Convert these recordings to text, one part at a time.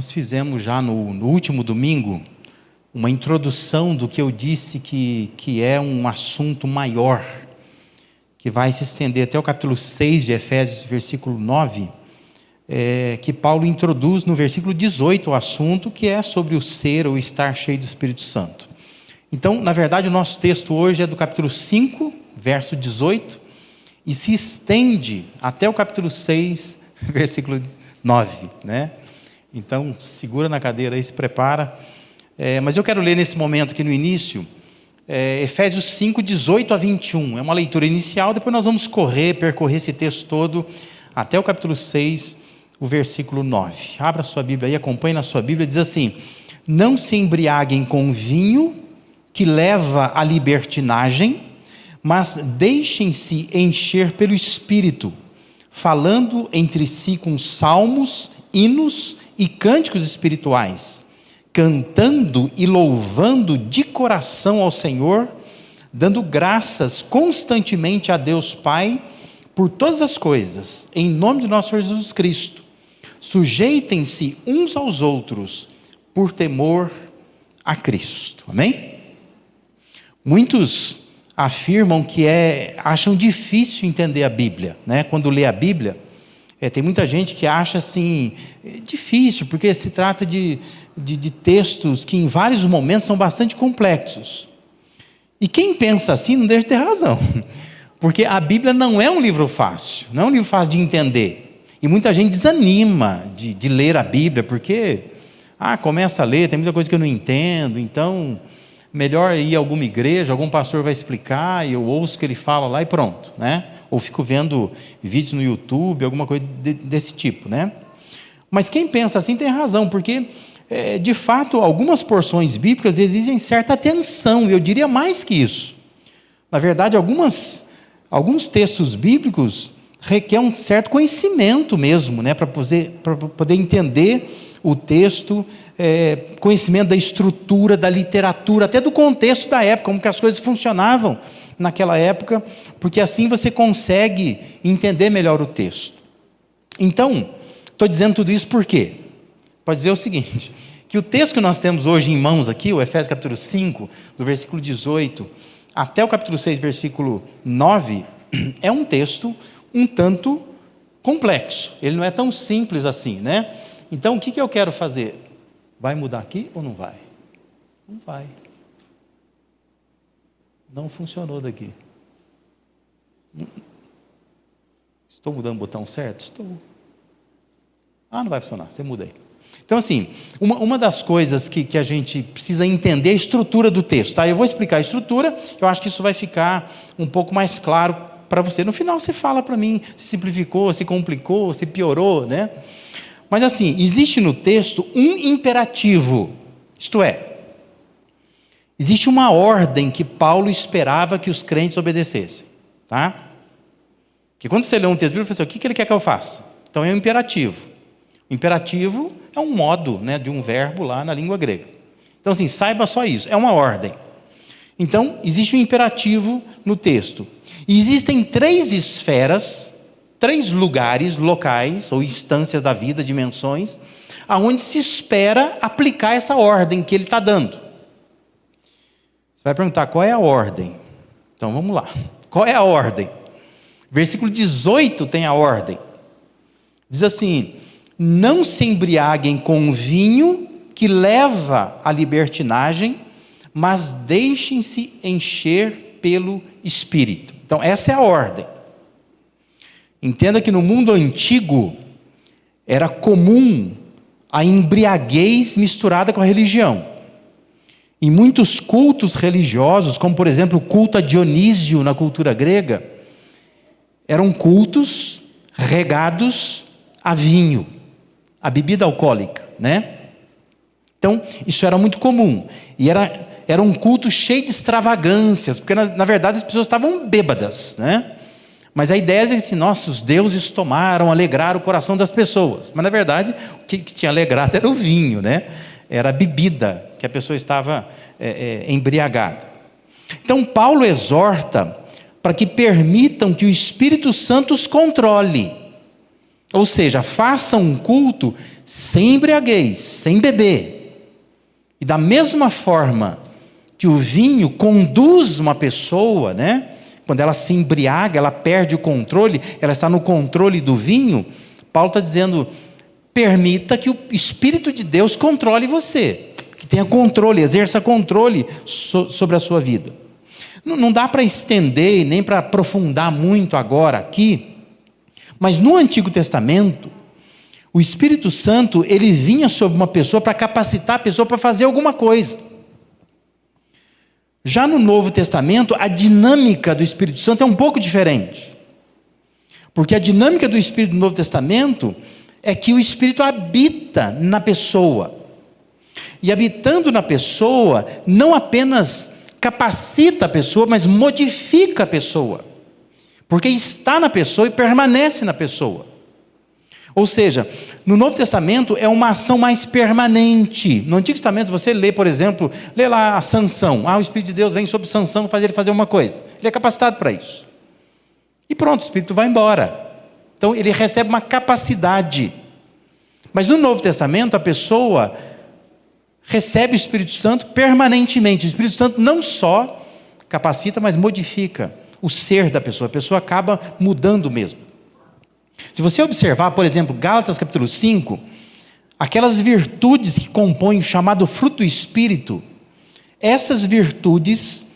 Nós fizemos já no último domingo uma introdução do que eu disse que é um assunto maior, que vai se estender até o capítulo 6 de Efésios, versículo 9, que Paulo introduz no versículo 18 o assunto, que é sobre o ser ou estar cheio do Espírito Santo. Então, na verdade, o nosso texto hoje é do capítulo 5, verso 18, e se estende até o capítulo 6, versículo 9, né? Então, segura na cadeira aí, se prepara. Mas eu quero ler nesse momento aqui no início, Efésios 5, 18 a 21. É uma leitura inicial, depois nós vamos percorrer esse texto todo até o capítulo 6, o versículo 9. Abra a sua Bíblia aí, acompanhe na sua Bíblia, diz assim: não se embriaguem com vinho, que leva à libertinagem, mas deixem-se encher pelo Espírito, falando entre si com salmos, hinos e cânticos espirituais, cantando e louvando de coração ao Senhor, dando graças constantemente a Deus Pai por todas as coisas, em nome de nosso Senhor Jesus Cristo. Sujeitem-se uns aos outros por temor a Cristo. Amém? Muitos afirmam que acham difícil entender a Bíblia, né? Quando lê a Bíblia, tem muita gente que acha assim, difícil, porque se trata de textos que em vários momentos são bastante complexos. E quem pensa assim não deixa de ter razão, porque a Bíblia não é um livro fácil, não é um livro fácil de entender. E muita gente desanima de ler a Bíblia, porque começa a ler, tem muita coisa que eu não entendo, então melhor ir a alguma igreja, algum pastor vai explicar, e eu ouço o que ele fala lá e pronto, né? Ou fico vendo vídeos no YouTube, alguma coisa desse tipo, né? Mas quem pensa assim tem razão, porque, de fato, algumas porções bíblicas exigem certa atenção, eu diria mais que isso. Na verdade, alguns textos bíblicos requerem um certo conhecimento mesmo, né? Para poder entender o texto, conhecimento da estrutura, da literatura, até do contexto da época, como que as coisas funcionavam naquela época, porque assim você consegue entender melhor o texto. Então, estou dizendo tudo isso por quê? Pode dizer o seguinte, que o texto que nós temos hoje em mãos aqui, o Efésios capítulo 5, do versículo 18, até o capítulo 6, versículo 9, é um texto um tanto complexo, ele não é tão simples assim, né? Então, o que eu quero fazer? Vai mudar aqui ou não vai? Não vai. Não funcionou daqui. Estou mudando o botão certo? Estou. Não vai funcionar, você muda aí. Então, assim, uma das coisas que a gente precisa entender é a estrutura do texto, tá? Eu vou explicar a estrutura, eu acho que isso vai ficar um pouco mais claro para você. No final, você fala para mim se simplificou, se complicou, se piorou, né? Mas assim, existe no texto um imperativo, isto é, existe uma ordem que Paulo esperava que os crentes obedecessem, tá? Porque quando você lê um texto bíblico, você fala assim, o que ele quer que eu faça? Então é um imperativo. O imperativo é um modo, né, de um verbo lá na língua grega. Então assim, saiba só isso, é uma ordem. Então, existe um imperativo no texto. E existem 3 esferas, 3 lugares, locais, ou instâncias da vida, dimensões, aonde se espera aplicar essa ordem que ele está dando. Você vai perguntar, qual é a ordem? Então, vamos lá. Qual é a ordem? Versículo 18 tem a ordem. Diz assim, não se embriaguem com vinho que leva à libertinagem, mas deixem-se encher pelo Espírito. Então, essa é a ordem. Entenda que no mundo antigo era comum a embriaguez misturada com a religião. Em muitos cultos religiosos, como por exemplo o culto a Dionísio na cultura grega, eram cultos regados a vinho, a bebida alcoólica, né? Então, isso era muito comum. E era um culto cheio de extravagâncias, porque na verdade as pessoas estavam bêbadas, né? Mas a ideia é assim, os deuses alegraram o coração das pessoas. Mas na verdade, o que tinha alegrado era o vinho, né? Era a bebida, que a pessoa estava embriagada. Então Paulo exorta para que permitam que o Espírito Santo os controle. Ou seja, façam um culto sem embriaguez, sem beber. E da mesma forma que o vinho conduz uma pessoa, né? Quando ela se embriaga, ela perde o controle, ela está no controle do vinho. Paulo está dizendo, permita que o Espírito de Deus controle você, que tenha controle, exerça controle sobre a sua vida. Não dá para estender, nem para aprofundar muito agora aqui, mas no Antigo Testamento, o Espírito Santo, ele vinha sobre uma pessoa para capacitar a pessoa para fazer alguma coisa. Já no Novo Testamento, a dinâmica do Espírito Santo é um pouco diferente. Porque a dinâmica do Espírito do Novo Testamento é que o Espírito habita na pessoa. E habitando na pessoa, não apenas capacita a pessoa, mas modifica a pessoa. Porque está na pessoa e permanece na pessoa. Ou seja, no Novo Testamento é uma ação mais permanente. No Antigo Testamento, se você lê, por exemplo, lê lá a Sansão. O Espírito de Deus vem sobre Sansão, faz ele fazer uma coisa. Ele é capacitado para isso. E pronto, o Espírito vai embora. Então, ele recebe uma capacidade. Mas no Novo Testamento, a pessoa recebe o Espírito Santo permanentemente. O Espírito Santo não só capacita, mas modifica o ser da pessoa. A pessoa acaba mudando mesmo. Se você observar, por exemplo, Gálatas capítulo 5, aquelas virtudes que compõem o chamado fruto do Espírito, essas virtudes,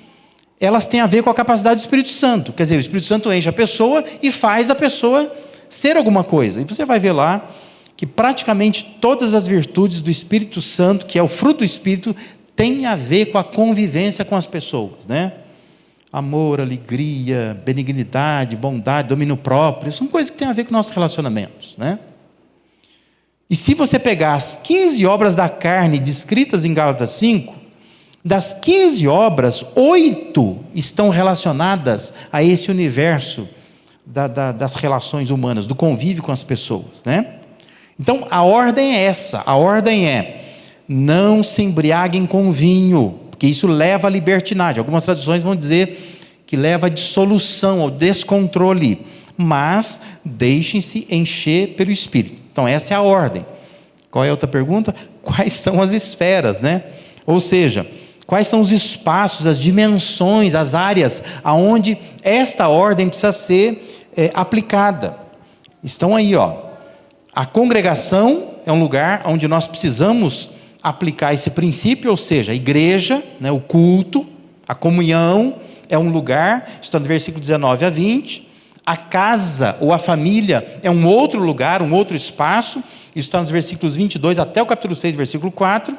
elas têm a ver com a capacidade do Espírito Santo. Quer dizer, o Espírito Santo enche a pessoa e faz a pessoa ser alguma coisa. E você vai ver lá que praticamente todas as virtudes do Espírito Santo, que é o fruto do Espírito, têm a ver com a convivência com as pessoas, né? Amor, alegria, benignidade, bondade, domínio próprio, são coisas que têm a ver com nossos relacionamentos, né? E se você pegar as 15 obras da carne descritas em Gálatas 5, das 15 obras, 8 estão relacionadas a esse universo das relações humanas, do convívio com as pessoas, né? Então, a ordem é essa, a ordem é, não se embriaguem com vinho, porque isso leva à libertinagem. Algumas traduções vão dizer que leva à dissolução, ao descontrole, mas deixem-se encher pelo Espírito. Então essa é a ordem. Qual é a outra pergunta? Quais são as esferas, né? Ou seja, quais são os espaços, as dimensões, as áreas aonde esta ordem precisa ser aplicada? Estão aí, ó. A congregação é um lugar onde nós precisamos aplicar esse princípio, ou seja, a igreja, né, o culto, a comunhão é um lugar, está no versículo 19 a 20, a casa ou a família é um outro lugar, um outro espaço, isso está nos versículos 22 até o capítulo 6, versículo 4,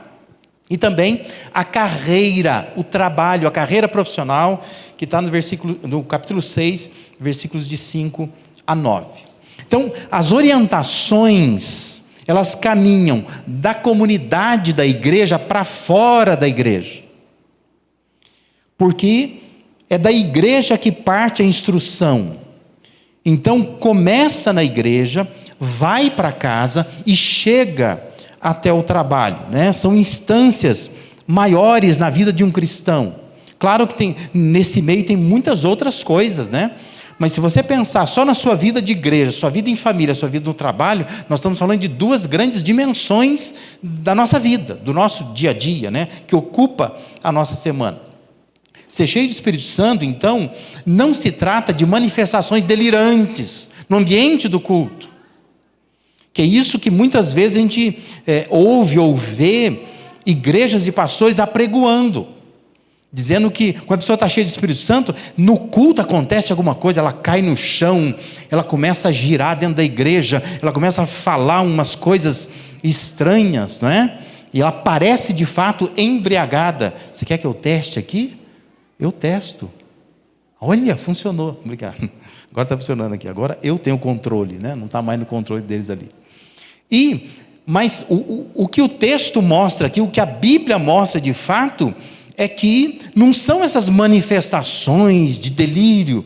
e também a carreira, o trabalho, a carreira profissional, que está no capítulo 6, versículos de 5 a 9. Então, as orientações, elas caminham da comunidade da igreja para fora da igreja. Porque é da igreja que parte a instrução. Então, começa na igreja, vai para casa e chega até o trabalho, né? São instâncias maiores na vida de um cristão. Claro que nesse meio tem muitas outras coisas, né? Mas se você pensar só na sua vida de igreja, sua vida em família, sua vida no trabalho, nós estamos falando de duas grandes dimensões da nossa vida, do nosso dia a dia, né? Que ocupa a nossa semana. Ser cheio do Espírito Santo, então, não se trata de manifestações delirantes no ambiente do culto. Que é isso que muitas vezes a gente ouve ou vê igrejas e pastores apregoando. Dizendo que quando a pessoa está cheia de Espírito Santo, no culto acontece alguma coisa, ela cai no chão, ela começa a girar dentro da igreja, ela começa a falar umas coisas estranhas, não é? E ela parece de fato embriagada. Você quer que eu teste aqui? Eu testo. Olha, funcionou. Obrigado. Agora está funcionando aqui. Agora eu tenho controle, né? Não está mais no controle deles ali. Mas o que o texto mostra aqui, o que a Bíblia mostra de fato, é que não são essas manifestações de delírio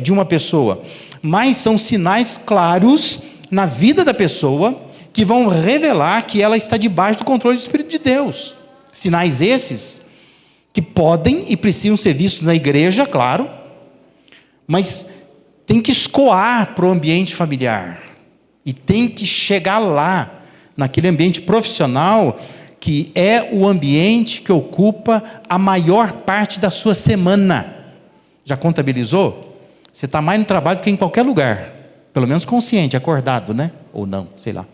de uma pessoa, mas são sinais claros na vida da pessoa que vão revelar que ela está debaixo do controle do Espírito de Deus. Sinais esses que podem e precisam ser vistos na igreja, claro, mas tem que escoar para o ambiente familiar e tem que chegar lá naquele ambiente profissional que é o ambiente que ocupa a maior parte da sua semana. Já contabilizou? Você está mais no trabalho do que em qualquer lugar. Pelo menos consciente, acordado, né? Ou não, sei lá.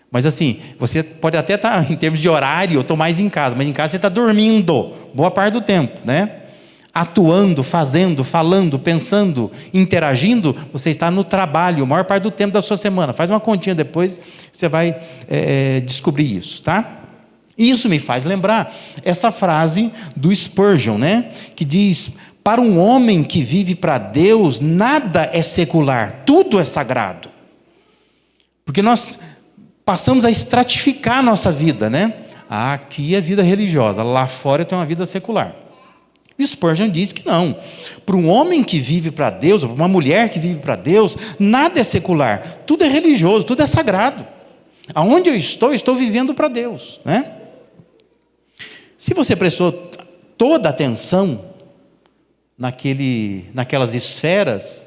Mas assim, você pode até estar, em termos de horário, eu estou mais em casa, mas em casa você está dormindo boa parte do tempo, né? Atuando, fazendo, falando, pensando, interagindo, você está no trabalho a maior parte do tempo da sua semana. Faz uma continha depois, você vai descobrir isso, tá? Isso me faz lembrar essa frase do Spurgeon, né? Que diz: para um homem que vive para Deus, nada é secular, tudo é sagrado. Porque nós passamos a estratificar a nossa vida, né? Aqui é vida religiosa, lá fora eu tenho uma vida secular. E Spurgeon diz que não. Para um homem que vive para Deus, ou para uma mulher que vive para Deus, nada é secular, tudo é religioso, tudo é sagrado. Aonde eu estou vivendo para Deus, né? Se você prestou toda a atenção naquelas esferas,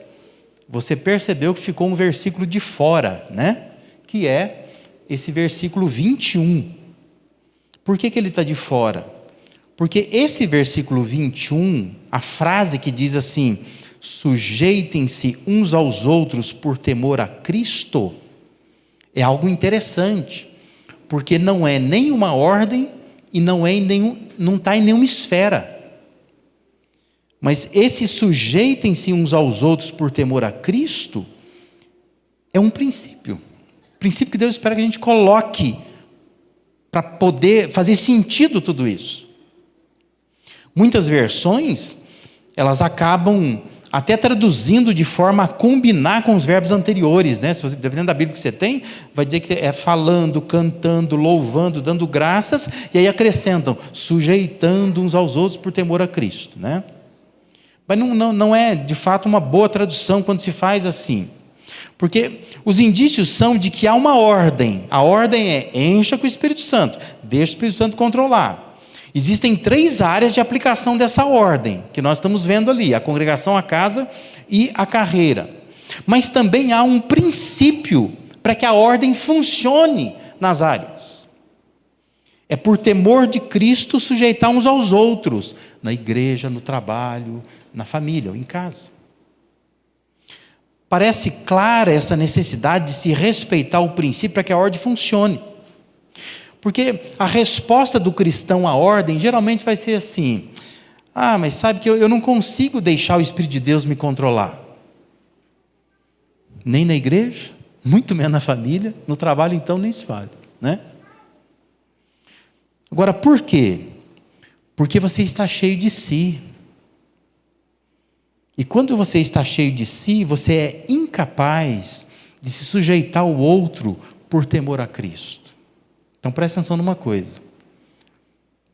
você percebeu que ficou um versículo de fora, né? Que é esse versículo 21. Por que ele está de fora? Porque esse versículo 21, a frase que diz assim: sujeitem-se uns aos outros por temor a Cristo, é algo interessante, porque não é nenhuma ordem e não está em nenhuma esfera. Mas esse sujeitem-se uns aos outros por temor a Cristo é um princípio. Princípio que Deus espera que a gente coloque para poder fazer sentido tudo isso. Muitas versões, elas acabam até traduzindo de forma a combinar com os verbos anteriores, né? Se você, dependendo da Bíblia que você tem, vai dizer que é falando, cantando, louvando, dando graças, e aí acrescentam, sujeitando uns aos outros por temor a Cristo, né? Mas não é, de fato, uma boa tradução quando se faz assim. Porque os indícios são de que há uma ordem. A ordem é: encha com o Espírito Santo, deixa o Espírito Santo controlar. Existem 3 áreas de aplicação dessa ordem, que nós estamos vendo ali: a congregação, a casa e a carreira. Mas também há um princípio para que a ordem funcione nas áreas. É por temor de Cristo sujeitar uns aos outros, na igreja, no trabalho, na família ou em casa. Parece clara essa necessidade de se respeitar o princípio para que a ordem funcione. Porque a resposta do cristão à ordem geralmente vai ser assim: mas sabe que eu não consigo deixar o Espírito de Deus me controlar. Nem na igreja, muito menos na família, no trabalho então nem se fala, né? Agora, por quê? Porque você está cheio de si. E quando você está cheio de si, você é incapaz de se sujeitar ao outro por temor a Cristo. Então presta atenção numa coisa: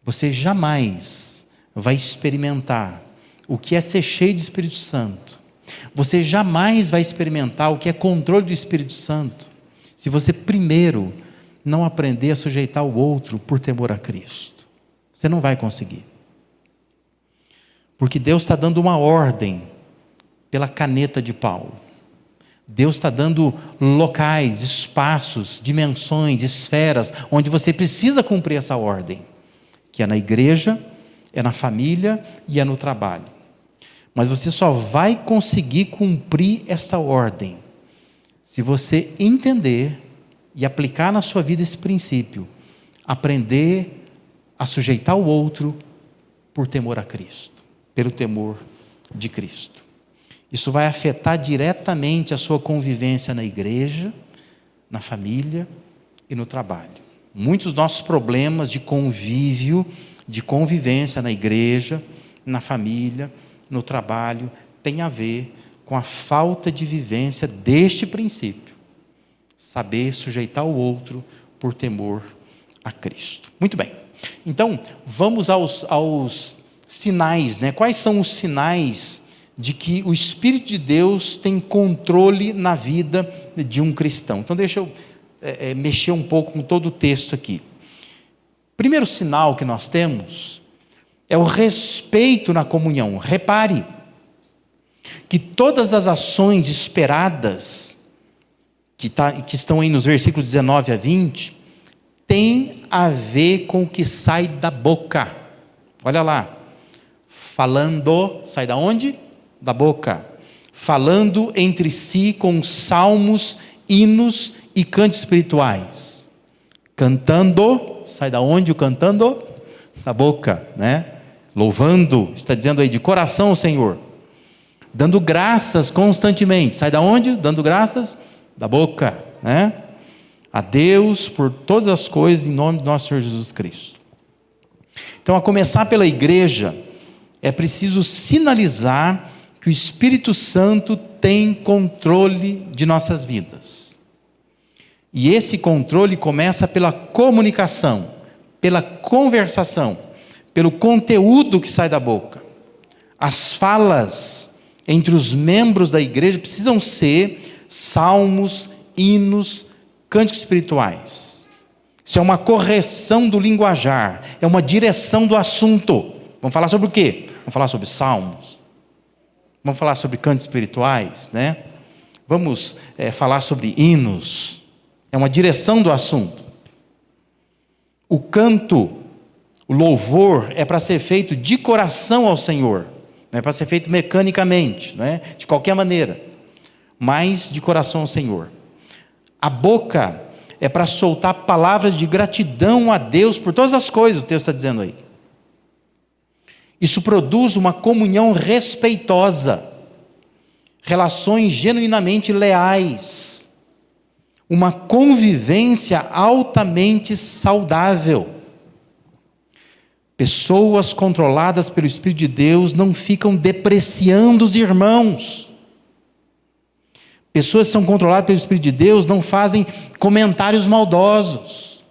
você jamais vai experimentar o que é ser cheio do Espírito Santo, você jamais vai experimentar o que é controle do Espírito Santo, se você primeiro não aprender a sujeitar o outro por temor a Cristo. Você não vai conseguir. Porque Deus está dando uma ordem pela caneta de Paulo. Deus está dando locais, espaços, dimensões, esferas, onde você precisa cumprir essa ordem, que é na igreja, é na família e é no trabalho. Mas você só vai conseguir cumprir essa ordem se você entender e aplicar na sua vida esse princípio, aprender a sujeitar o outro por temor a Cristo, pelo temor de Cristo. Isso vai afetar diretamente a sua convivência na igreja, na família e no trabalho. Muitos dos nossos problemas de convívio, de convivência na igreja, na família, no trabalho, têm a ver com a falta de vivência deste princípio. Saber sujeitar o outro por temor a Cristo. Muito bem. Então, vamos aos sinais, né? Quais são os sinais de que o Espírito de Deus tem controle na vida de um cristão? Então deixa eu mexer um pouco com todo o texto aqui. Primeiro sinal que nós temos é o respeito na comunhão. Repare que todas as ações esperadas, que estão aí nos versículos 19 a 20, tem a ver com o que sai da boca. Olha lá. Falando, sai da onde? Da boca. Falando entre si com salmos, hinos e cantos espirituais. Cantando, sai da onde o cantando? Da boca, né? Louvando, está dizendo aí, de coração ao Senhor. Dando graças constantemente, sai da onde? Dando graças da boca, né? A Deus por todas as coisas em nome do nosso Senhor Jesus Cristo. Então, a começar pela igreja, é preciso sinalizar que o Espírito Santo tem controle de nossas vidas. E esse controle começa pela comunicação, pela conversação, pelo conteúdo que sai da boca. As falas entre os membros da igreja precisam ser salmos, hinos, cânticos espirituais. Isso é uma correção do linguajar, é uma direção do assunto. Vamos falar sobre o quê? Vamos falar sobre salmos. Vamos falar sobre cantos espirituais, né? Vamos falar sobre hinos. É uma direção do assunto. O canto, o louvor é para ser feito de coração ao Senhor. Não é para ser feito mecanicamente, não é? De qualquer maneira. Mas de coração ao Senhor. A boca é para soltar palavras de gratidão a Deus por todas as coisas, o texto está dizendo aí. Isso produz uma comunhão respeitosa, relações genuinamente leais, uma convivência altamente saudável. Pessoas controladas pelo Espírito de Deus não ficam depreciando os irmãos. Pessoas que são controladas pelo Espírito de Deus não fazem comentários maldosos,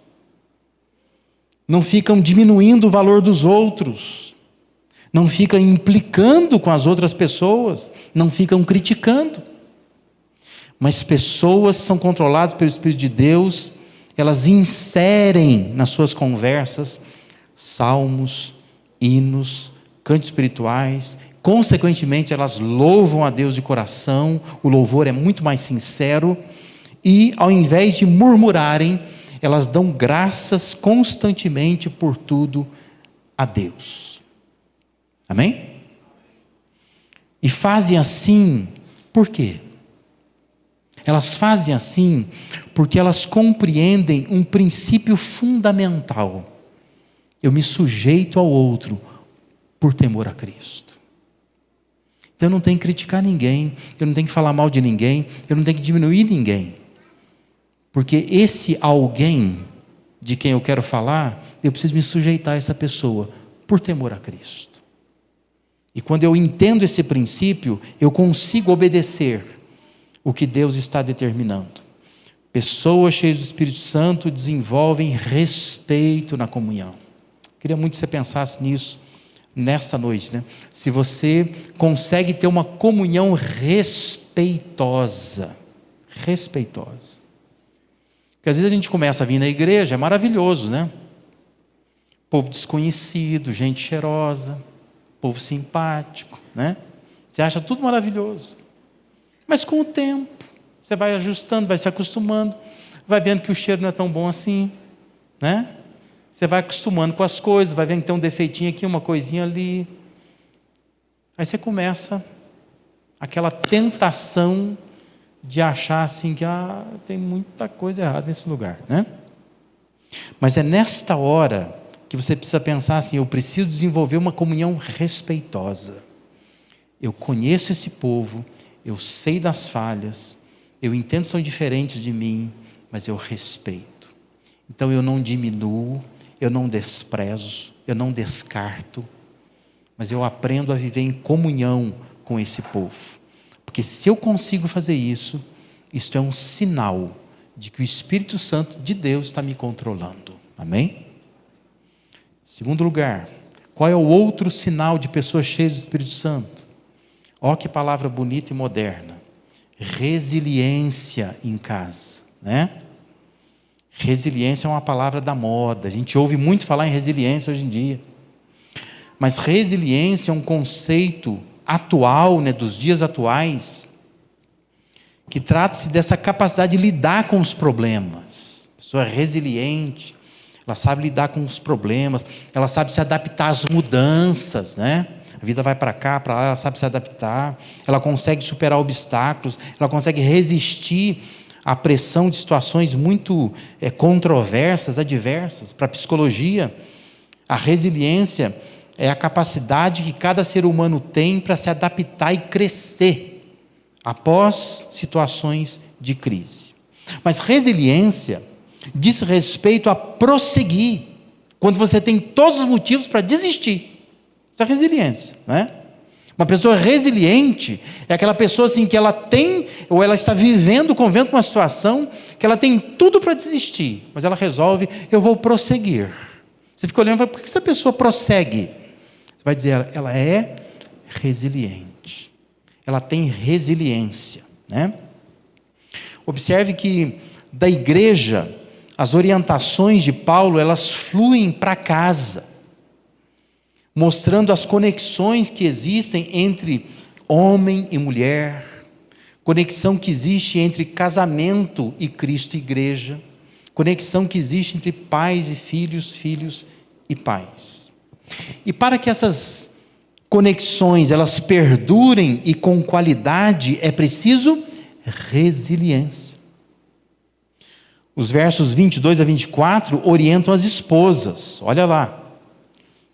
não ficam diminuindo o valor dos outros, não ficam implicando com as outras pessoas, não ficam criticando. Mas pessoas que são controladas pelo Espírito de Deus, elas inserem nas suas conversas salmos, hinos, cantos espirituais. Consequentemente, elas louvam a Deus de coração, o louvor é muito mais sincero, e ao invés de murmurarem, elas dão graças constantemente por tudo a Deus. Amém? E fazem assim, por quê? Elas fazem assim porque elas compreendem um princípio fundamental. Eu me sujeito ao outro por temor a Cristo. Então eu não tenho que criticar ninguém, eu não tenho que falar mal de ninguém, eu não tenho que diminuir ninguém. Porque esse alguém de quem eu quero falar, eu preciso me sujeitar a essa pessoa por temor a Cristo. E quando eu entendo esse princípio, eu consigo obedecer o que Deus está determinando. Pessoas cheias do Espírito Santo desenvolvem respeito na comunhão. Queria muito que você pensasse nisso nesta noite, né? Se você consegue ter uma comunhão respeitosa. Porque às vezes a gente começa a vir na igreja, é maravilhoso, né? Povo desconhecido, gente cheirosa, povo simpático, né? Você acha tudo maravilhoso. Mas com o tempo, você vai ajustando, vai se acostumando, vai vendo que o cheiro não é tão bom assim, né? Você vai acostumando com as coisas, vai vendo que tem um defeitinho aqui, uma coisinha ali. Aí você começa aquela tentação de achar assim que tem muita coisa errada nesse lugar, né? Mas é nesta hora que você precisa pensar assim, eu preciso desenvolver uma comunhão respeitosa. Eu conheço esse povo, eu sei das falhas, eu entendo que são diferentes de mim, mas eu respeito. Então eu não diminuo, eu não desprezo, eu não descarto, mas eu aprendo a viver em comunhão com esse povo. Porque se eu consigo fazer isso, isto é um sinal de que o Espírito Santo de Deus está me controlando. Amém? Segundo lugar, qual é o outro sinal de pessoas cheias do Espírito Santo? Ó, que palavra bonita e moderna. Resiliência em casa, né? Resiliência é uma palavra da moda. A gente ouve muito falar em resiliência hoje em dia. Mas resiliência é um conceito atual, né, dos dias atuais, que trata-se dessa capacidade de lidar com os problemas. A pessoa é resiliente, ela sabe lidar com os problemas, ela sabe se adaptar às mudanças, né? A vida vai para cá, para lá, ela sabe se adaptar, ela consegue superar obstáculos, ela consegue resistir à pressão de situações muito controversas, adversas. Para a psicologia, a resiliência é a capacidade que cada ser humano tem para se adaptar e crescer após situações de crise. Mas resiliência diz respeito a prosseguir, quando você tem todos os motivos para desistir. Isso é resiliência, né? Uma pessoa resiliente é aquela pessoa assim, que ela tem, ou ela está convivendo com uma situação que ela tem tudo para desistir, mas ela resolve, eu vou prosseguir. Você fica olhando, por que essa pessoa prossegue? Você vai dizer, ela é resiliente, ela tem resiliência, né? Observe que da igreja, as orientações de Paulo, elas fluem para casa, mostrando as conexões que existem entre homem e mulher, conexão que existe entre casamento e Cristo e igreja, conexão que existe entre pais e filhos, filhos e pais. E para que essas conexões elas perdurem e com qualidade, é preciso resiliência. Os versos 22 a 24 orientam as esposas. Olha lá.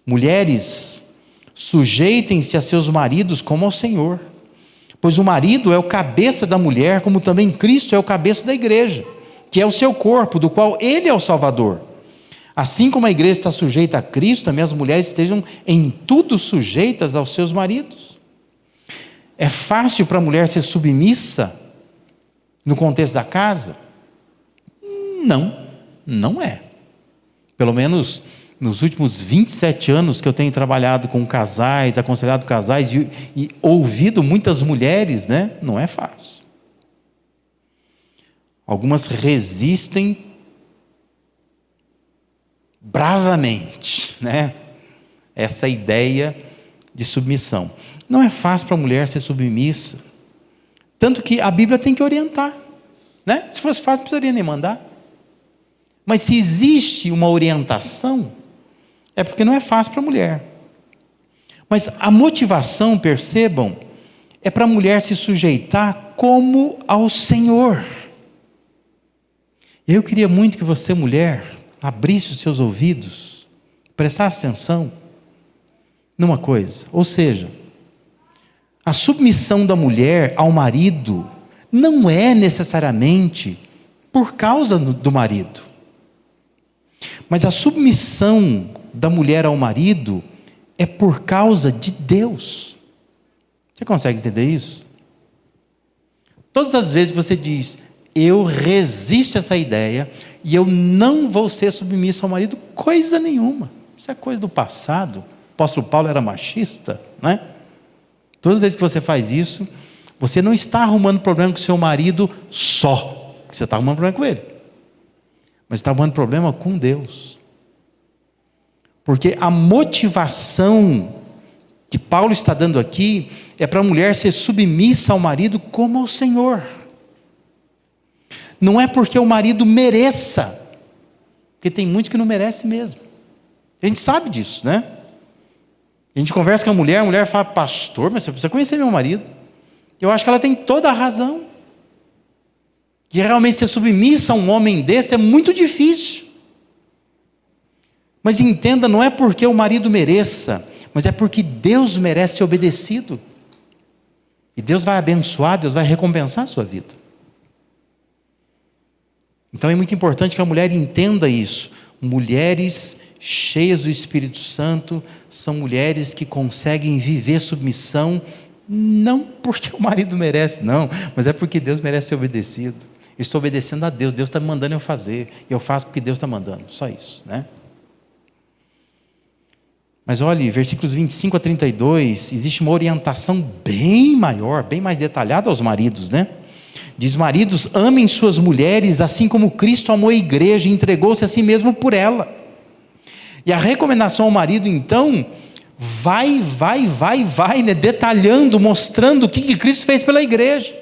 Mulheres, sujeitem-se a seus maridos como ao Senhor, pois o marido é o cabeça da mulher, como também Cristo é o cabeça da igreja, que é o seu corpo, do qual ele é o Salvador. Assim como a igreja está sujeita a Cristo, também as mulheres estejam em tudo sujeitas aos seus maridos. É fácil para a mulher ser submissa no contexto da casa? Não, não é. Pelo menos nos últimos 27 anos que eu tenho trabalhado com casais, aconselhado casais e ouvido muitas mulheres, né? Não é fácil. Algumas resistem bravamente, né? Essa ideia de submissão. Não é fácil para a mulher ser submissa. Tanto que a Bíblia tem que orientar, né? Se fosse fácil, não precisaria nem mandar. Mas se existe uma orientação, é porque não é fácil para a mulher. Mas a motivação, percebam, é para a mulher se sujeitar como ao Senhor. Eu queria muito que você, mulher, abrisse os seus ouvidos, prestasse atenção numa coisa. Ou seja, a submissão da mulher ao marido não é necessariamente por causa do marido. Mas a submissão da mulher ao marido é por causa de Deus. Você consegue entender isso? Todas as vezes que você diz, eu resisto a essa ideia e eu não vou ser submisso ao marido, coisa nenhuma. Isso é coisa do passado. O apóstolo Paulo era machista, né? Todas as vezes que você faz isso, você não está arrumando problema com o seu marido só, você está arrumando problema com ele, mas está arrumando problema com Deus. Porque a motivação que Paulo está dando aqui é para a mulher ser submissa ao marido como ao Senhor. Não é porque o marido mereça, porque tem muitos que não merecem mesmo. A gente sabe disso, né? A gente conversa com a mulher fala, pastor, mas você precisa conhecer meu marido. Eu acho que ela tem toda a razão. Que realmente ser submissa a um homem desse é muito difícil. Mas entenda, não é porque o marido mereça, mas é porque Deus merece ser obedecido. E Deus vai abençoar, Deus vai recompensar a sua vida. Então é muito importante que a mulher entenda isso. Mulheres cheias do Espírito Santo são mulheres que conseguem viver submissão, não porque o marido merece, não, mas é porque Deus merece ser obedecido. Eu estou obedecendo a Deus, Deus está me mandando eu fazer, eu faço porque Deus está mandando, só isso, né? Mas olhe, versículos 25 a 32, existe uma orientação bem maior, bem mais detalhada aos maridos, né? Diz, maridos, amem suas mulheres, assim como Cristo amou a igreja e entregou-se a si mesmo por ela. E a recomendação ao marido, então, vai, né? Detalhando, mostrando o que Cristo fez pela igreja.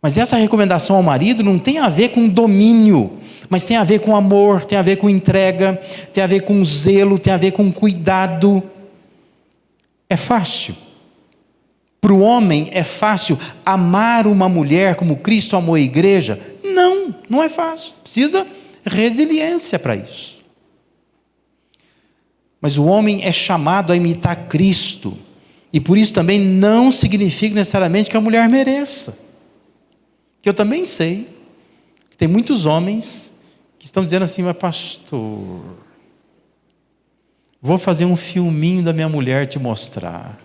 Mas essa recomendação ao marido não tem a ver com domínio, Mas tem a ver com amor, tem a ver com entrega, tem a ver com zelo, tem a ver com cuidado. É fácil. Para o homem é fácil amar uma mulher como Cristo amou a igreja? Não, não é fácil. Precisa resiliência para isso. Mas o homem é chamado a imitar Cristo. E por isso também não significa necessariamente que a mulher mereça. Que eu também sei que tem muitos homens que estão dizendo assim: mas pastor, vou fazer um filminho da minha mulher te mostrar.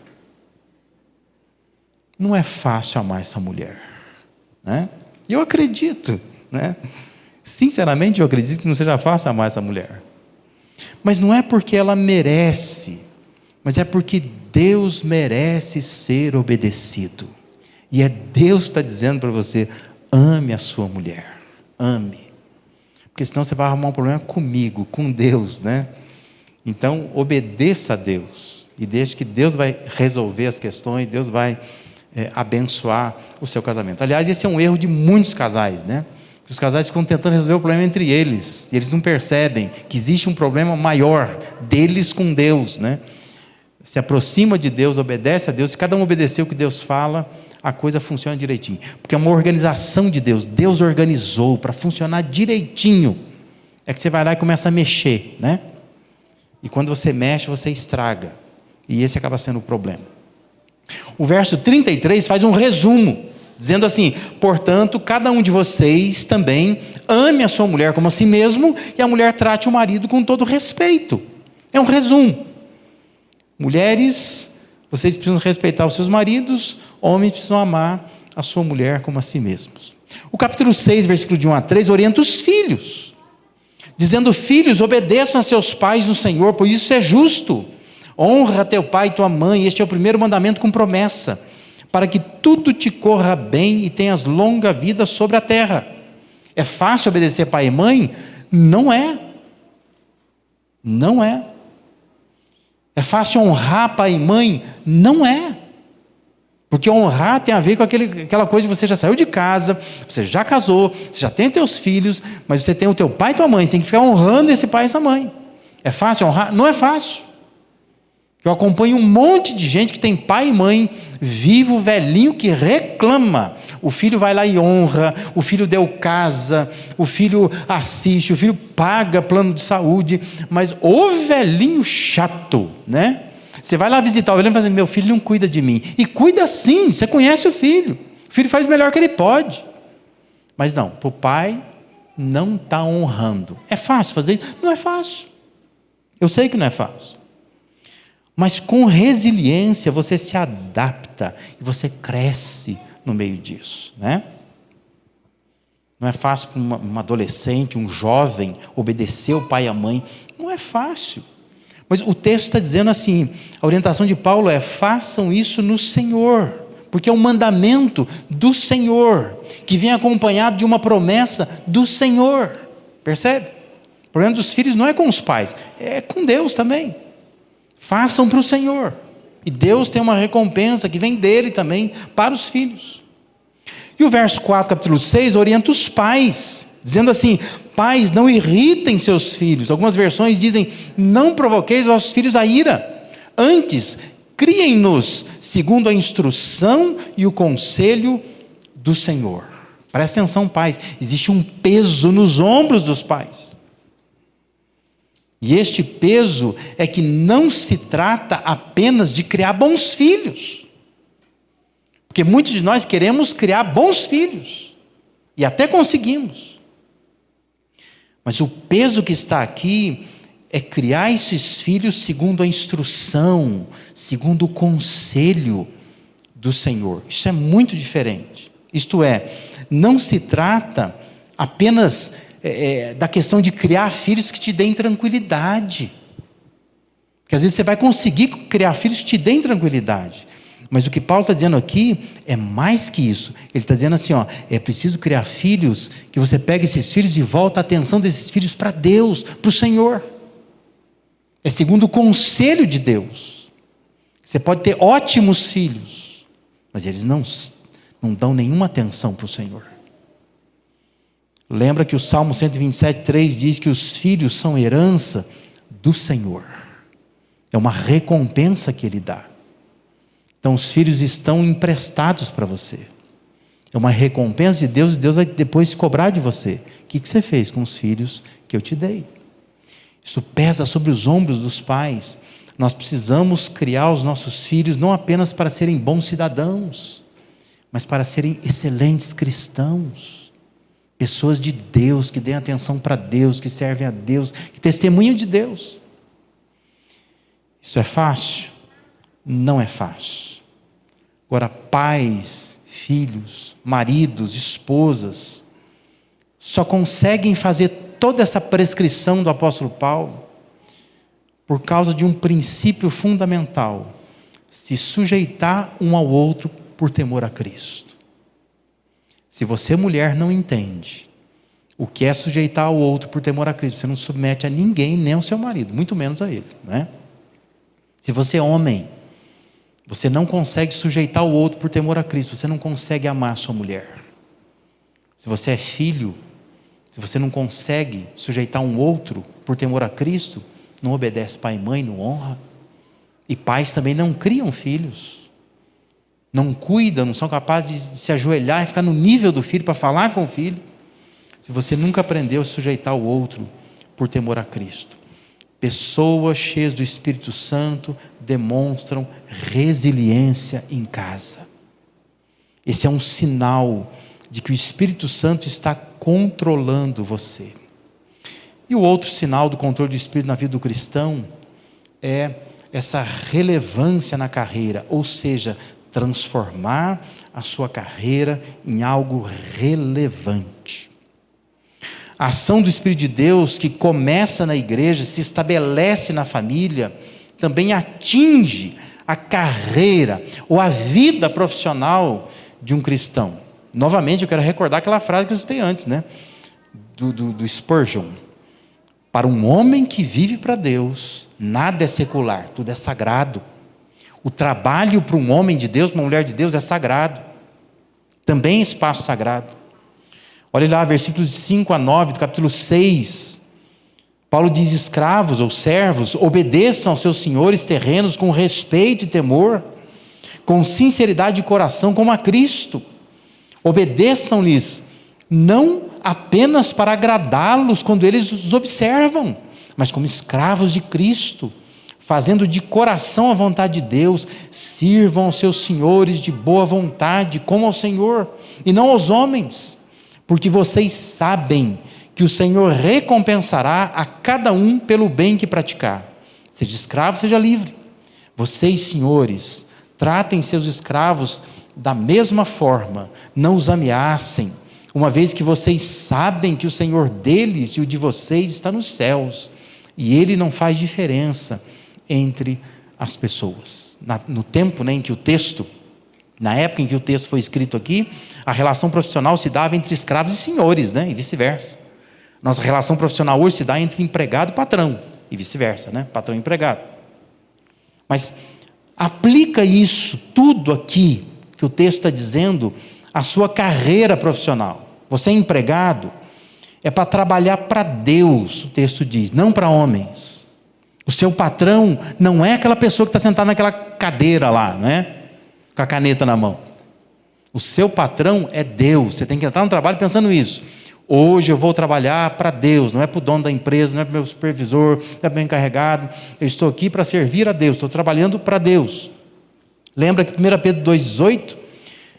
Não é fácil amar essa mulher, né? E eu acredito, né? Sinceramente eu acredito que não seja fácil amar essa mulher. Mas não é porque ela merece, mas é porque Deus merece ser obedecido. E é Deus que está dizendo para você: ame a sua mulher, ame. Porque senão você vai arrumar um problema comigo, com Deus, né? Então obedeça a Deus e deixe que Deus vai resolver as questões, Deus vai abençoar o seu casamento. Aliás, esse é um erro de muitos casais, né? Os casais ficam tentando resolver o problema entre eles, e eles não percebem que existe um problema maior deles com Deus, né? Se aproxima de Deus, obedece a Deus. Se cada um obedecer o que Deus fala, a coisa funciona direitinho, porque é uma organização de Deus. Deus organizou para funcionar direitinho. É que você vai lá e começa a mexer, né? E quando você mexe, você estraga, e esse acaba sendo o problema. O verso 33 faz um resumo, dizendo assim: portanto, cada um de vocês também ame a sua mulher como a si mesmo, e a mulher trate o marido com todo respeito. É um resumo. Mulheres, vocês precisam respeitar os seus maridos, homens precisam amar a sua mulher como a si mesmos. O capítulo 6, versículo de 1 a 3, orienta os filhos, dizendo: filhos, obedeçam a seus pais no Senhor, pois isso é justo. Honra teu pai e tua mãe, este é o primeiro mandamento com promessa, para que tudo te corra bem e tenhas longa vida sobre a terra. É fácil obedecer pai e mãe? Não é. Não é. É fácil honrar pai e mãe? Não é. Porque honrar tem a ver com aquela coisa de você já saiu de casa, você já casou, você já tem teus filhos, mas você tem o teu pai e tua mãe, você tem que ficar honrando esse pai e essa mãe. É fácil honrar? Não é fácil. Eu acompanho um monte de gente que tem pai e mãe vivo, velhinho, que reclama. O filho vai lá e honra, o filho deu casa, o filho assiste, o filho paga plano de saúde, mas o velhinho chato, né? Você vai lá visitar o velhinho e fala assim: meu filho não cuida de mim. E cuida sim, você conhece o filho faz o melhor que ele pode. Mas não, para o pai não está honrando. É fácil fazer isso? Não é fácil. Eu sei que não é fácil. Mas com resiliência você se adapta e você cresce no meio disso, né? Não é fácil para um adolescente, um jovem, obedecer o pai e a mãe. Não é fácil. Mas o texto está dizendo assim, a orientação de Paulo é: façam isso no Senhor, porque é um mandamento do Senhor, que vem acompanhado de uma promessa do Senhor. Percebe? O problema dos filhos não é com os pais, é com Deus também. Façam para o Senhor. E Deus tem uma recompensa que vem dele também para os filhos. E o verso 4, capítulo 6, orienta os pais, dizendo assim: pais, não irritem seus filhos. Algumas versões dizem: não provoqueis vossos filhos a ira. Antes, criem-nos segundo a instrução e o conselho do Senhor. Presta atenção, pais. Existe um peso nos ombros dos pais. E este peso é que não se trata apenas de criar bons filhos. Porque muitos de nós queremos criar bons filhos. E até conseguimos. Mas o peso que está aqui é criar esses filhos segundo a instrução, segundo o conselho do Senhor. Isso é muito diferente. Isto é, não se trata apenas da questão de criar filhos que te deem tranquilidade. Porque às vezes você vai conseguir criar filhos que te deem tranquilidade. Mas o que Paulo está dizendo aqui é mais que isso. Ele está dizendo assim, é preciso criar filhos que você pegue esses filhos e volta a atenção desses filhos para Deus, para o Senhor. É segundo o conselho de Deus. Você pode ter ótimos filhos, mas eles não dão nenhuma atenção para o Senhor. Lembra que o Salmo 127:3 diz que os filhos são herança do Senhor. É uma recompensa que Ele dá. Então os filhos estão emprestados para você. É uma recompensa de Deus, e Deus vai depois cobrar de você. O que você fez com os filhos que eu te dei? Isso pesa sobre os ombros dos pais. Nós precisamos criar os nossos filhos não apenas para serem bons cidadãos, mas para serem excelentes cristãos. Pessoas de Deus, que deem atenção para Deus, que servem a Deus, que testemunham de Deus. Isso é fácil? Não é fácil. Agora, pais, filhos, maridos, esposas, só conseguem fazer toda essa prescrição do apóstolo Paulo por causa de um princípio fundamental: se sujeitar um ao outro por temor a Cristo. Se você, mulher, não entende o que é sujeitar ao outro por temor a Cristo, você não submete a ninguém, nem ao seu marido, muito menos a ele, né? Se você é homem, você não consegue sujeitar o outro por temor a Cristo, você não consegue amar a sua mulher. Se você é filho, se você não consegue sujeitar um outro por temor a Cristo, não obedece pai e mãe, não honra. E pais também não criam filhos, não cuidam, não são capazes de se ajoelhar e ficar no nível do filho para falar com o filho, se você nunca aprendeu a sujeitar o outro por temor a Cristo. Pessoas cheias do Espírito Santo demonstram resiliência em casa. Esse é um sinal de que o Espírito Santo está controlando você. E o outro sinal do controle do Espírito na vida do cristão é essa relevância na carreira, ou seja, transformar a sua carreira em algo relevante. A ação do Espírito de Deus, que começa na igreja, se estabelece na família, também atinge a carreira ou a vida profissional de um cristão. Novamente, eu quero recordar aquela frase que eu citei antes, né? Do Spurgeon. Para um homem que vive para Deus, nada é secular, tudo é sagrado. O trabalho para um homem de Deus, uma mulher de Deus, é sagrado. Também é espaço sagrado. Olha lá, versículos 5-9 do capítulo 6. Paulo diz: escravos ou servos, obedeçam aos seus senhores terrenos com respeito e temor, com sinceridade de coração, como a Cristo. Obedeçam-lhes, não apenas para agradá-los quando eles os observam, mas como escravos de Cristo, fazendo de coração a vontade de Deus. Sirvam aos seus senhores de boa vontade, como ao Senhor, e não aos homens, porque vocês sabem que o Senhor recompensará a cada um pelo bem que praticar. Seja escravo, seja livre. Vocês, senhores, tratem seus escravos da mesma forma, não os ameacem, uma vez que vocês sabem que o Senhor deles e o de vocês está nos céus, e Ele não faz diferença entre as pessoas. No tempo, em que o texto, na época em que o texto foi escrito aqui, a relação profissional se dava entre escravos e senhores, e vice-versa. Nossa relação profissional hoje se dá entre empregado e patrão, e vice-versa, patrão e empregado. Mas aplica isso tudo aqui que o texto está dizendo à sua carreira profissional. Você é empregado, é para trabalhar para Deus, o texto diz, não para homens. O seu patrão não é aquela pessoa que está sentada naquela cadeira lá, com a caneta na mão. O seu patrão é Deus. Você tem que entrar no trabalho pensando isso. Hoje eu vou trabalhar para Deus, não é para o dono da empresa, não é para o meu supervisor, não é para o meu encarregado. Eu estou aqui para servir a Deus, estou trabalhando para Deus. Lembra que 1 Pedro 2,18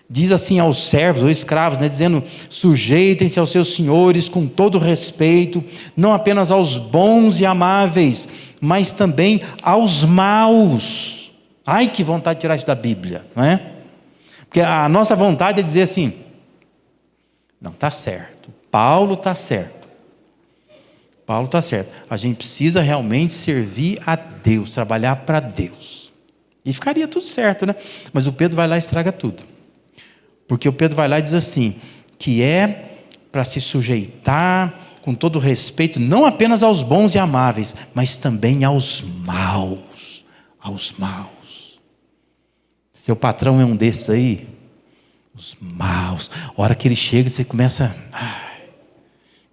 diz assim aos servos ou escravos, dizendo: sujeitem-se aos seus senhores com todo respeito, não apenas aos bons e amáveis, mas também aos maus. Ai, que vontade de tirar isso da Bíblia, não é? Porque a nossa vontade é dizer assim: não, está certo, Paulo está certo. Paulo está certo. A gente precisa realmente servir a Deus, trabalhar para Deus. E ficaria tudo certo, Mas o Pedro vai lá e estraga tudo. Porque o Pedro vai lá e diz assim, que é para se sujeitar com todo respeito, não apenas aos bons e amáveis, mas também aos maus. Aos maus. Seu patrão é um desses aí? Os maus. A hora que ele chega, você começa...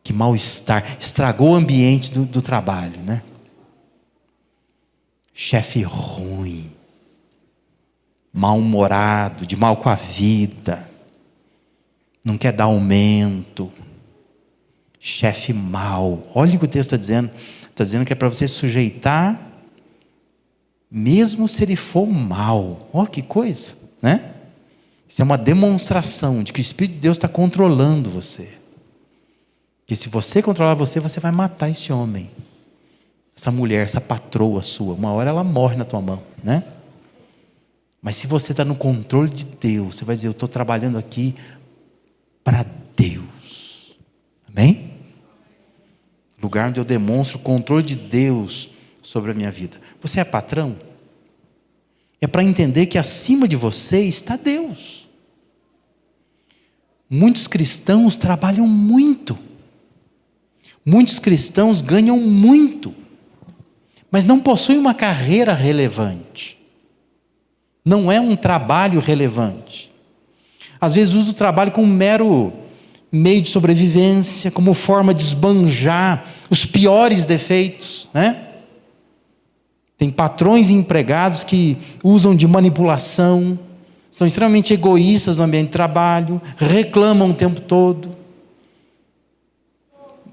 Que mal-estar, estragou o ambiente do trabalho, né? Chefe ruim, mal-humorado, de mal com a vida, não quer dar aumento, chefe mau. Olha o que o texto está dizendo que é para você sujeitar, mesmo se ele for mal. Olha que coisa, né? Isso é uma demonstração de que o Espírito de Deus está controlando você. Que se você controlar você vai matar esse homem, essa mulher, essa patroa sua. Uma hora ela morre na tua mão, né? Mas se você está no controle de Deus, você vai dizer: eu estou trabalhando aqui para Deus. Amém? Lugar onde eu demonstro o controle de Deus sobre a minha vida. Você é patrão? É para entender que acima de você está Deus. Muitos cristãos trabalham muito. Muitos cristãos ganham muito, mas não possuem uma carreira relevante. Não é um trabalho relevante. Às vezes usa o trabalho como um mero meio de sobrevivência, como forma de esbanjar os piores defeitos, né? Tem patrões e empregados que usam de manipulação, são extremamente egoístas no ambiente de trabalho, reclamam o tempo todo.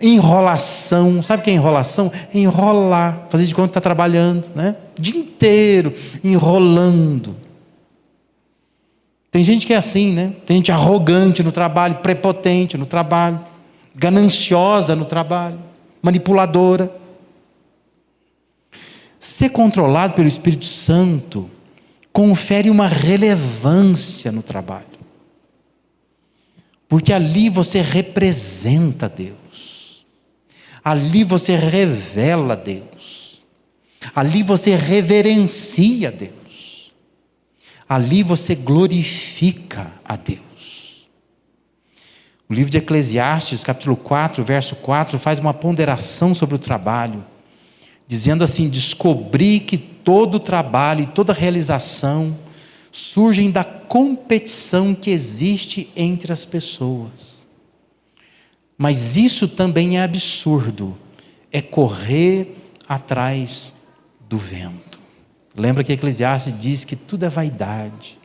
Enrolação, sabe o que é enrolação? Enrolar, fazer de conta que está trabalhando, né? O dia inteiro enrolando. Tem gente que é assim, né? Tem gente arrogante no trabalho, prepotente no trabalho, gananciosa no trabalho, manipuladora. Ser controlado pelo Espírito Santo confere uma relevância no trabalho, porque ali você representa Deus. Ali você revela Deus. Ali você reverencia Deus. Ali você glorifica a Deus. O livro de Eclesiastes, capítulo 4, verso 4, faz uma ponderação sobre o trabalho, dizendo assim: descobri que todo trabalho e toda realização surgem da competição que existe entre as pessoas. Mas isso também é absurdo, é correr atrás do vento. Lembra que Eclesiastes diz que tudo é vaidade.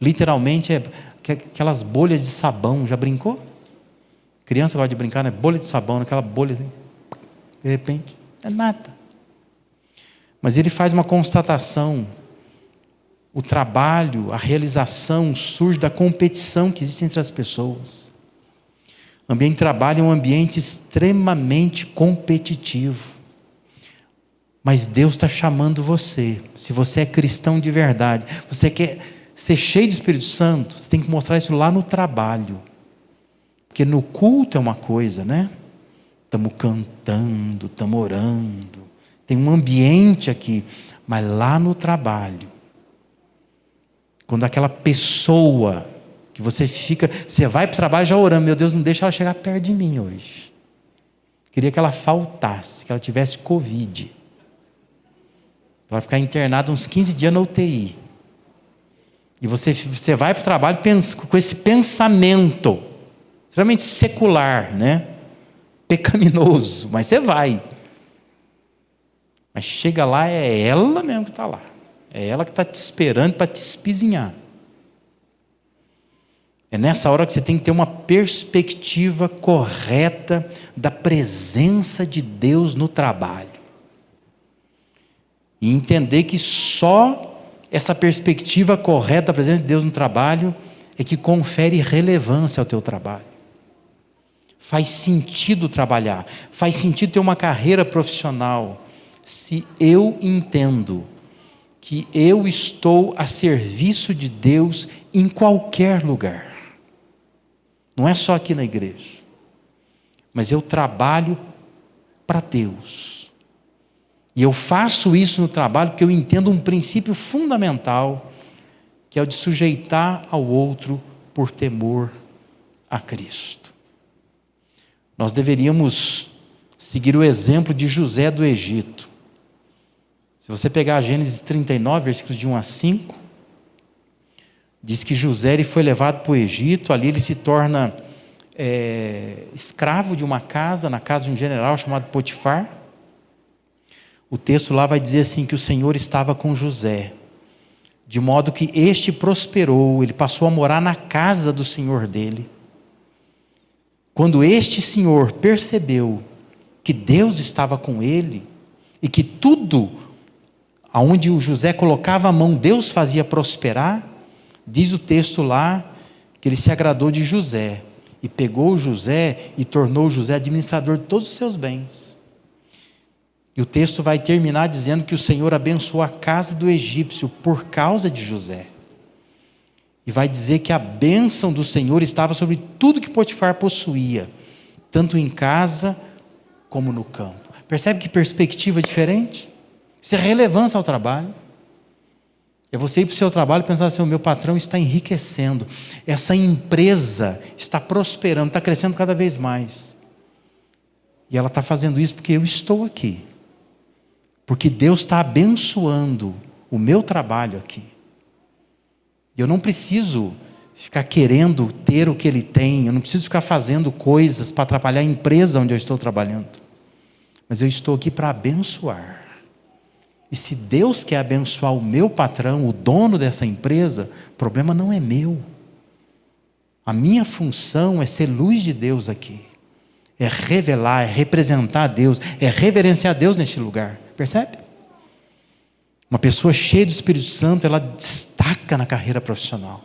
Literalmente é aquelas bolhas de sabão, já brincou? Criança gosta de brincar, né? Bolha de sabão, aquela bolha assim, de repente, é nada. Mas ele faz uma constatação: o trabalho, a realização surge da competição que existe entre as pessoas. O ambiente de trabalho é um ambiente extremamente competitivo. Mas Deus está chamando você. Se você é cristão de verdade, você quer ser cheio do Espírito Santo, você tem que mostrar isso lá no trabalho. Porque no culto é uma coisa, né? Estamos cantando, estamos orando, tem um ambiente aqui. Mas lá no trabalho, quando aquela pessoa que você vai para o trabalho já orando: meu Deus, não deixa ela chegar perto de mim hoje. Queria que ela faltasse, que ela tivesse Covid. Ela vai ficar internada uns 15 dias na UTI. E você vai para o trabalho com esse pensamento extremamente secular, né? Pecaminoso, mas você vai. Mas chega lá, é ela mesmo que está lá. É ela que está te esperando para te espizinhar. É nessa hora que você tem que ter uma perspectiva correta da presença de Deus no trabalho. E entender que só essa perspectiva correta da presença de Deus no trabalho é que confere relevância ao teu trabalho. Faz sentido trabalhar, faz sentido ter uma carreira profissional, se eu entendo que eu estou a serviço de Deus em qualquer lugar. Não é só aqui na igreja, mas eu trabalho para Deus. E eu faço isso no trabalho porque eu entendo um princípio fundamental, que é o de sujeitar ao outro por temor a Cristo. Nós deveríamos seguir o exemplo de José do Egito. Se você pegar Gênesis 39, versículos de 1 a 5, diz que José ele foi levado para o Egito, ali ele se torna escravo de uma casa, na casa de um general chamado Potifar. O texto lá vai dizer assim, que o Senhor estava com José, de modo que este prosperou, ele passou a morar na casa do senhor dele. Quando este senhor percebeu que Deus estava com ele, e que tudo aonde o José colocava a mão, Deus fazia prosperar, diz o texto lá, que ele se agradou de José, e pegou José e tornou José administrador de todos os seus bens. E o texto vai terminar dizendo que o Senhor abençoou a casa do egípcio por causa de José. E vai dizer que a bênção do Senhor estava sobre tudo que Potifar possuía, tanto em casa como no campo. Percebe que perspectiva diferente? Isso é relevância ao trabalho. É você ir para o seu trabalho e pensar assim, o meu patrão está enriquecendo, essa empresa está prosperando, está crescendo cada vez mais. E ela está fazendo isso porque eu estou aqui. Porque Deus está abençoando o meu trabalho aqui. Eu não preciso ficar querendo ter o que ele tem, eu não preciso ficar fazendo coisas para atrapalhar a empresa onde eu estou trabalhando. Mas eu estou aqui para abençoar. E se Deus quer abençoar o meu patrão, o dono dessa empresa, o problema não é meu. A minha função é ser luz de Deus aqui. É revelar, é representar Deus, é reverenciar Deus neste lugar. Percebe? Uma pessoa cheia do Espírito Santo, ela destaca na carreira profissional.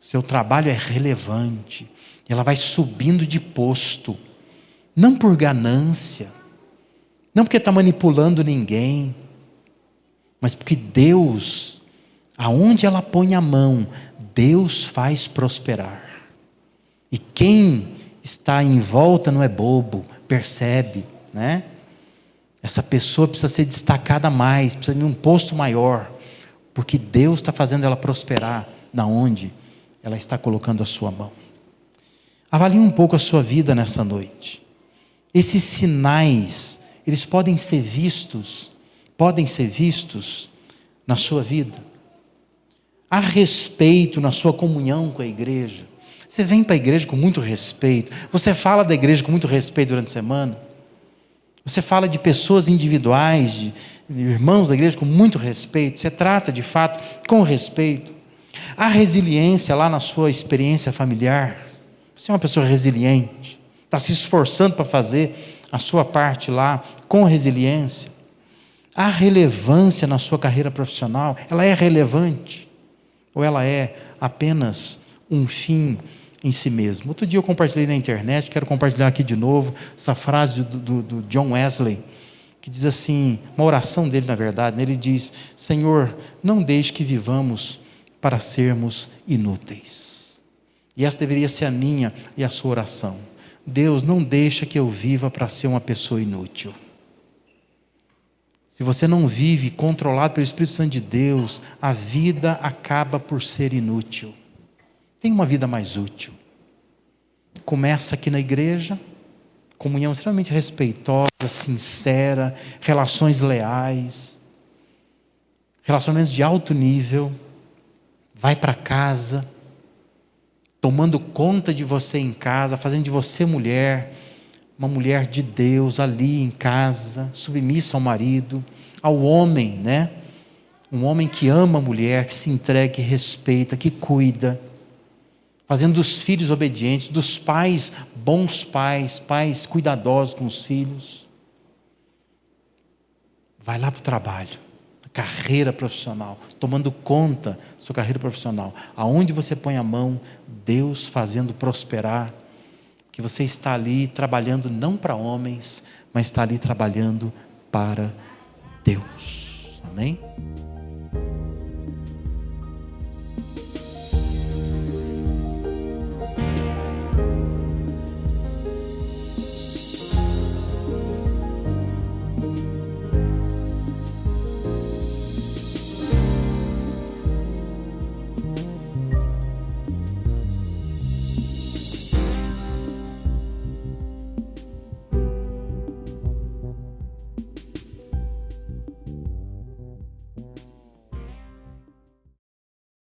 Seu trabalho é relevante. Ela vai subindo de posto. Não por ganância. Não porque está manipulando ninguém. Mas porque Deus, aonde ela põe a mão, Deus faz prosperar. E quem está em volta não é bobo, percebe, né? Essa pessoa precisa ser destacada mais, precisa de um posto maior, porque Deus está fazendo ela prosperar na onde ela está colocando a sua mão. Avalie um pouco a sua vida nessa noite. Esses sinais, eles podem ser vistos na sua vida. Há respeito na sua comunhão com a igreja. Você vem para a igreja com muito respeito. Você fala da igreja com muito respeito durante a semana. Você fala de pessoas individuais, de irmãos da igreja com muito respeito. Você trata de fato com respeito. Há resiliência lá na sua experiência familiar. Você é uma pessoa resiliente. Está se esforçando para fazer a sua parte lá com resiliência. Há relevância na sua carreira profissional? Ela é relevante? Ou ela é apenas um fim em si mesmo? Outro dia eu compartilhei na internet, quero compartilhar aqui de novo, essa frase do John Wesley, que diz assim, uma oração dele na verdade, ele diz, Senhor, não deixe que vivamos para sermos inúteis. E essa deveria ser a minha e a sua oração. Deus, não deixa que eu viva para ser uma pessoa inútil. Se você não vive controlado pelo Espírito Santo de Deus, a vida acaba por ser inútil. Tem uma vida mais útil. Começa aqui na igreja, comunhão extremamente respeitosa, sincera, relações leais, relacionamentos de alto nível. Vai para casa, tomando conta de você em casa, fazendo de você mulher, uma mulher de Deus ali em casa, submissa ao marido, ao homem, né? Um homem que ama a mulher, que se entrega, que respeita, que cuida, fazendo dos filhos obedientes, dos pais, bons pais, pais cuidadosos com os filhos. Vai lá para o trabalho, carreira profissional, tomando conta da sua carreira profissional. Aonde você põe a mão, Deus fazendo prosperar, que você está ali trabalhando não para homens, mas está ali trabalhando para Deus. Amém?